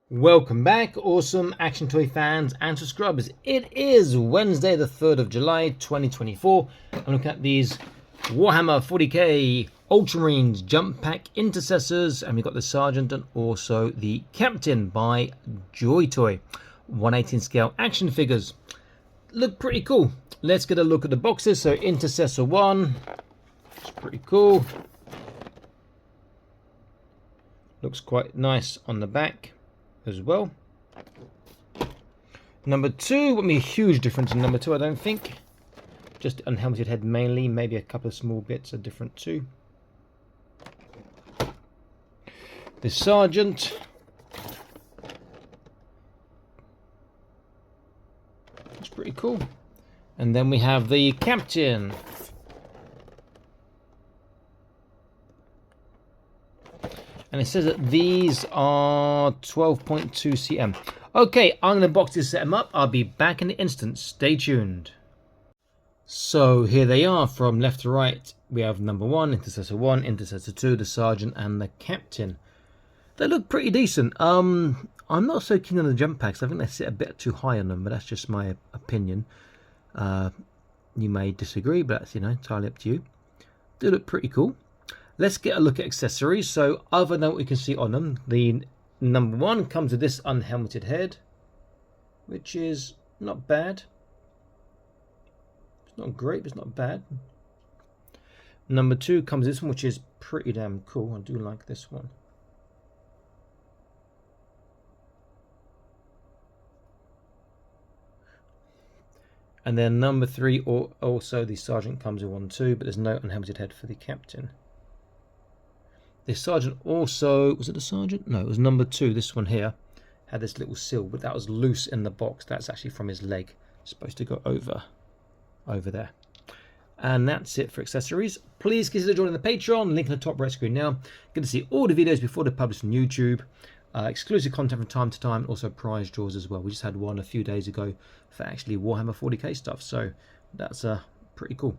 Welcome back, awesome action toy fans and subscribers. It is Wednesday, the 3rd of July, 2024. I'm looking at these Warhammer 40k Ultramarines Jump Pack Intercessors, and we've got the Sergeant and also the Captain by JoyToy. 1/18 scale action figures. Look pretty cool. Let's get a look at the boxes. So Intercessor 1, it's pretty cool. Looks quite nice on the back as well. Number 2 won't be a huge difference in number 2, I don't think. Just unhelmeted head mainly, maybe a couple of small bits are different too. The Sergeant. That's pretty cool. And then we have the Captain. And it says that these are 12.2 cm. Okay, I'm going to box this, set them up. I'll be back in an instant. Stay tuned. So here they are from left to right. We have number 1, Intercessor 1, Intercessor 2, the Sergeant and the Captain. They look pretty decent. I'm not so keen on the jump packs. I think they sit a bit too high on them, but that's just my opinion. You may disagree, but that's, entirely up to you. They look pretty cool. Let's get a look at accessories. So other than what we can see on them, the number 1 comes with this unhelmeted head, which is not bad. It's not great, but it's not bad. Number 2 comes with this one, which is pretty damn cool. I do like this one. And then number 3, also the Sergeant comes with one too, but there's no unhelmeted head for the Captain. The Sergeant also, was it the Sergeant? No, it was number 2. This one here had this little seal, but that was loose in the box. That's actually from his leg. It's supposed to go over there. And that's it for accessories. Please consider joining the Patreon. Link in the top right screen now. Get to see all the videos before they're published on YouTube. Exclusive content from time to time. Also prize draws as well. We just had one a few days ago for actually Warhammer 40k stuff. So that's pretty cool.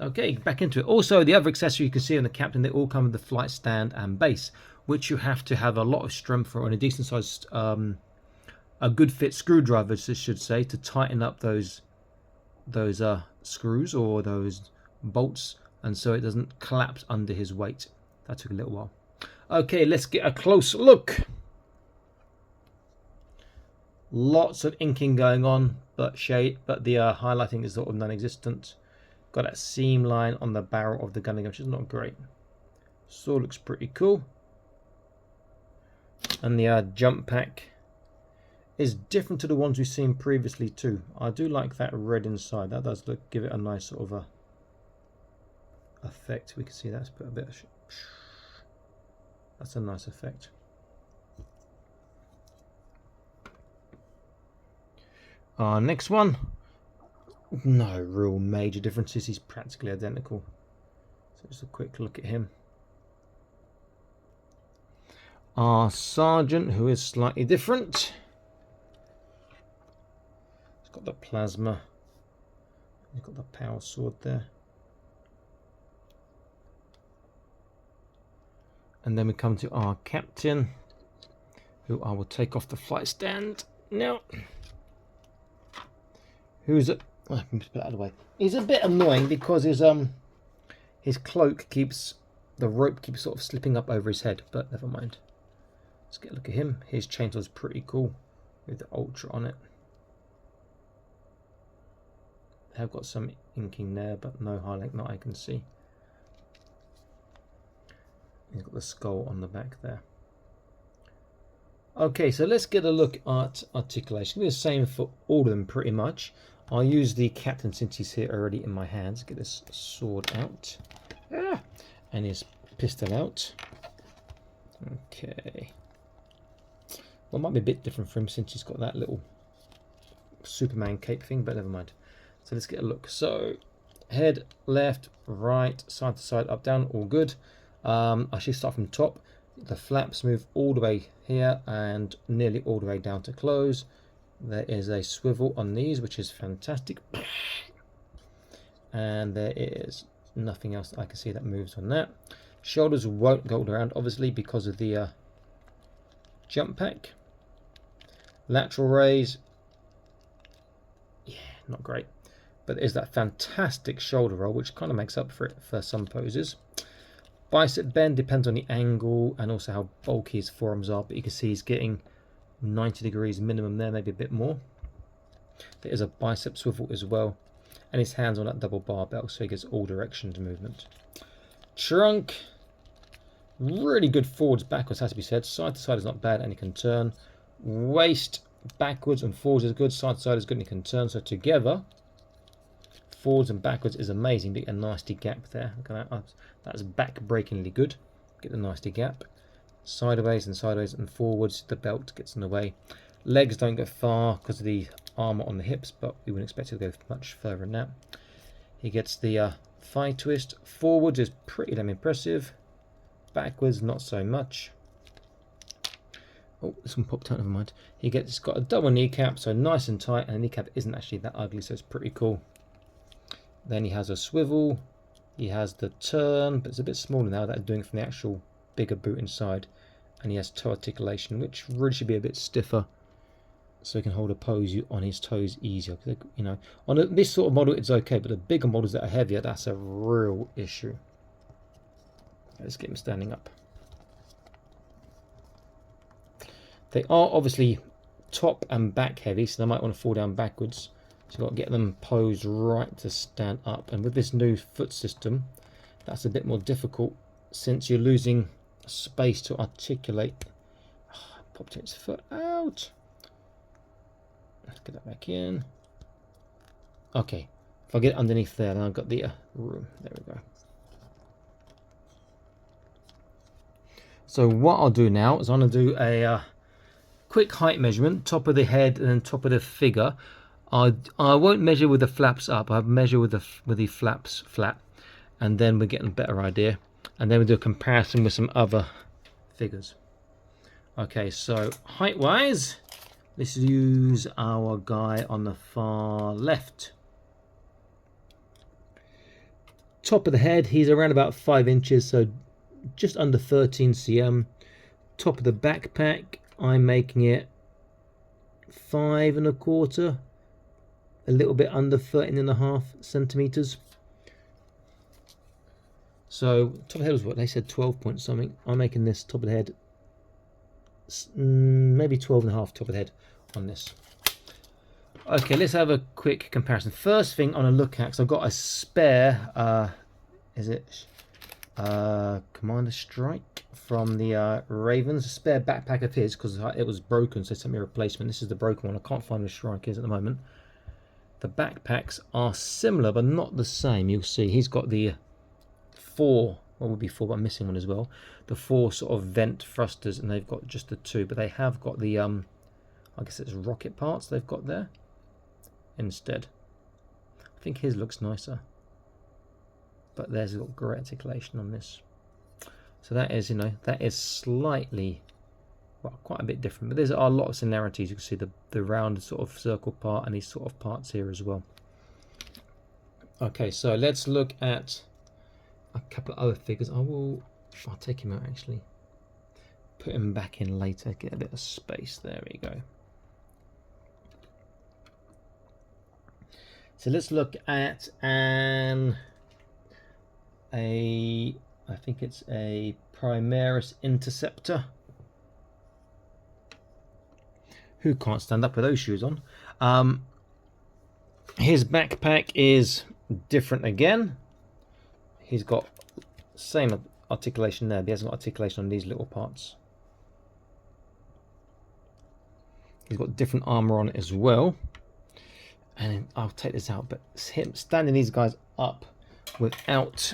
Okay, back into it. Also, the other accessory you can see on the Captain, they all come with the flight stand and base, which you have to have a lot of strength for, and a decent sized, a good fit screwdriver, I should say, to tighten up those screws or those bolts, and so it doesn't collapse under his weight. That took a little while. Okay, let's get a close look. Lots of inking going on, but the highlighting is sort of non-existent. Got that seam line on the barrel of the gun again, which is not great. Sword looks pretty cool. And the jump pack is different to the ones we've seen previously too. I do like that red inside. That does give it a nice sort of a effect. We can see that's put a bit of, that's a nice effect. Our next one. No real major differences. He's practically identical. So just a quick look at him. Our Sergeant, who is slightly different. He's got the plasma. He's got the power sword there. And then we come to our Captain, who I will take off the flight stand now. Who's a oh, put that out of the way. He's a bit annoying because his cloak keeps, the rope keeps sort of slipping up over his head, but never mind. Let's get a look at him. His chainsaw's pretty cool with the Ultra on it. They have got some inking there, but no highlight that I can see. He's got the skull on the back there. Okay, so let's get a look at articulation. It's the same for all of them pretty much. I'll use the Captain since he's here already in my hands. Get this sword out. And his pistol out. Okay. Well, it might be a bit different for him since he's got that little Superman cape thing, but never mind. So let's get a look. So, head, left, right, side to side, up, down, all good. I should start from top. The flaps move all the way here and nearly all the way down to close. There is a swivel on these, which is fantastic. And there is nothing else that I can see that moves on that. Shoulders won't go around, obviously, because of the jump pack. Lateral raise, yeah, not great. But there's that fantastic shoulder roll, which kind of makes up for it for some poses. Bicep bend depends on the angle and also how bulky his forearms are, but you can see he's getting 90 degrees minimum there, maybe a bit more. There is a bicep swivel as well, and his hands on that double barbell, so he gets all directions movement. Trunk, really good forwards, backwards, has to be said. Side to side is not bad, and he can turn. Waist, backwards and forwards is good. Side to side is good, and he can turn. So together, forwards and backwards is amazing. Get a nasty gap there. Look at that. That's back-breakingly good. Get the nasty gap. Sideways and forwards. The belt gets in the way. Legs don't go far because of the armor on the hips, but we wouldn't expect it to go much further than that. He gets the thigh twist. Forwards is pretty damn impressive. Backwards, not so much. Oh, this one popped out, never mind. He's got a double kneecap, so nice and tight, and the kneecap isn't actually that ugly, so it's pretty cool. Then he has a swivel. He has the turn, but it's a bit smaller now. That's doing it from the actual bigger boot inside. And he has toe articulation, which really should be a bit stiffer, so he can hold a pose on his toes easier. You know, on this sort of model, it's okay, but the bigger models that are heavier, that's a real issue. Let's get him standing up. They are obviously top and back heavy, so they might want to fall down backwards. So you've got to get them posed right to stand up. And with this new foot system, that's a bit more difficult since you're losing space to articulate. Oh, popped his foot out. Let's get that back in. Okay, if I get underneath there, then I've got the room. There we go. So what I'll do now is I'm going to do a quick height measurement, top of the head and then top of the figure. I won't measure with the flaps up. I'll measure with the flaps flat, and then we're getting a better idea. And then we'll do a comparison with some other figures. Okay, so height-wise, let's use our guy on the far left. Top of the head, he's around about 5 inches, so just under 13 cm. Top of the backpack, I'm making it 5 1/4, a little bit under 13.5 centimeters. So top of the head was what they said, 12 point something. I'm making this top of the head maybe 12.5 top of the head on this. Okay, let's have a quick comparison. First thing on a look at, because I've got a spare is it Commander Strike from the Ravens, a spare backpack of his because it was broken, so they sent me a replacement. This is the broken one. I can't find where Strike is at the moment. The backpacks are similar but not the same. You'll see he's got the 4, what would be 4, but I'm missing one as well, the 4 sort of vent thrusters, and they've got just the 2, but they have got the I guess it's rocket parts they've got there instead. I think his looks nicer, but there's got great articulation on this. So that is, you know, that is slightly, well, quite a bit different, but there's a lot of similarities. You can see the round sort of circle part and these sort of parts here as well. Okay, so let's look at a couple of other figures. I'll take him out actually. Put him back in later, get a bit of space. There we go. So let's look at I think it's a Primaris Interceptor. Who can't stand up with those shoes on? His backpack is different again. He's got same articulation there, but he hasn't got articulation on these little parts. He's got different armor on it as well. And I'll take this out, but him standing these guys up without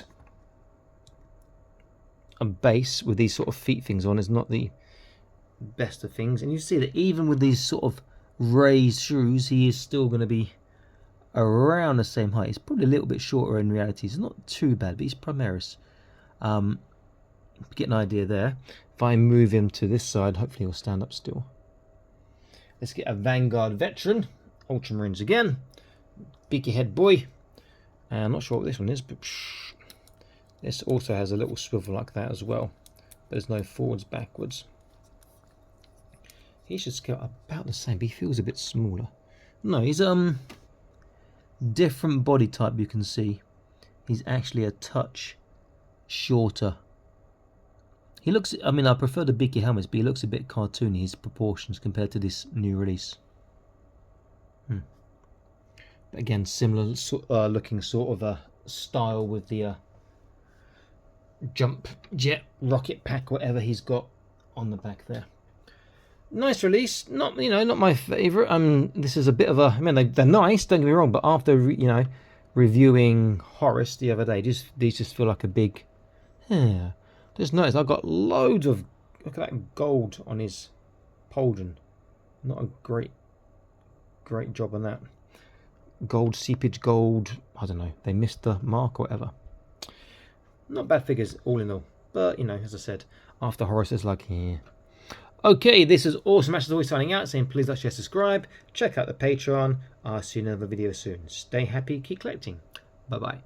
a base with these sort of feet things on is not the best of things. And you see that even with these sort of raised shoes, he is still going to be around the same height. He's probably a little bit shorter in reality. He's not too bad, but he's Primaris. Get an idea there. If I move him to this side, hopefully he'll stand up still. Let's get a Vanguard Veteran. Ultramarines again. Beaky head boy. I'm not sure what this one is, but this also has a little swivel like that as well. But there's no forwards, backwards. He should scale about the same, but he feels a bit smaller. No, he's different body type. You can see he's actually a touch shorter. He looks, I mean, I prefer the bigger helmets, but he looks a bit cartoony, his proportions, compared to this new release. Again, similar looking sort of a style with the jump jet rocket pack, whatever he's got on the back there. Nice release, not not my favourite. This is a bit of a, I mean, they're nice, don't get me wrong, but after reviewing Horus the other day, these just feel like a big. Just notice I've got loads of, look at that gold on his pauldron. Not a great job on that. Gold, seepage gold, I don't know, they missed the mark or whatever. Not bad figures all in all, but as I said, after Horus it's like, yeah. Okay, this is Awesome Ash, as always, signing out, saying please like, share, subscribe, check out the Patreon. I'll see you in another video soon. Stay happy, keep collecting. Bye bye.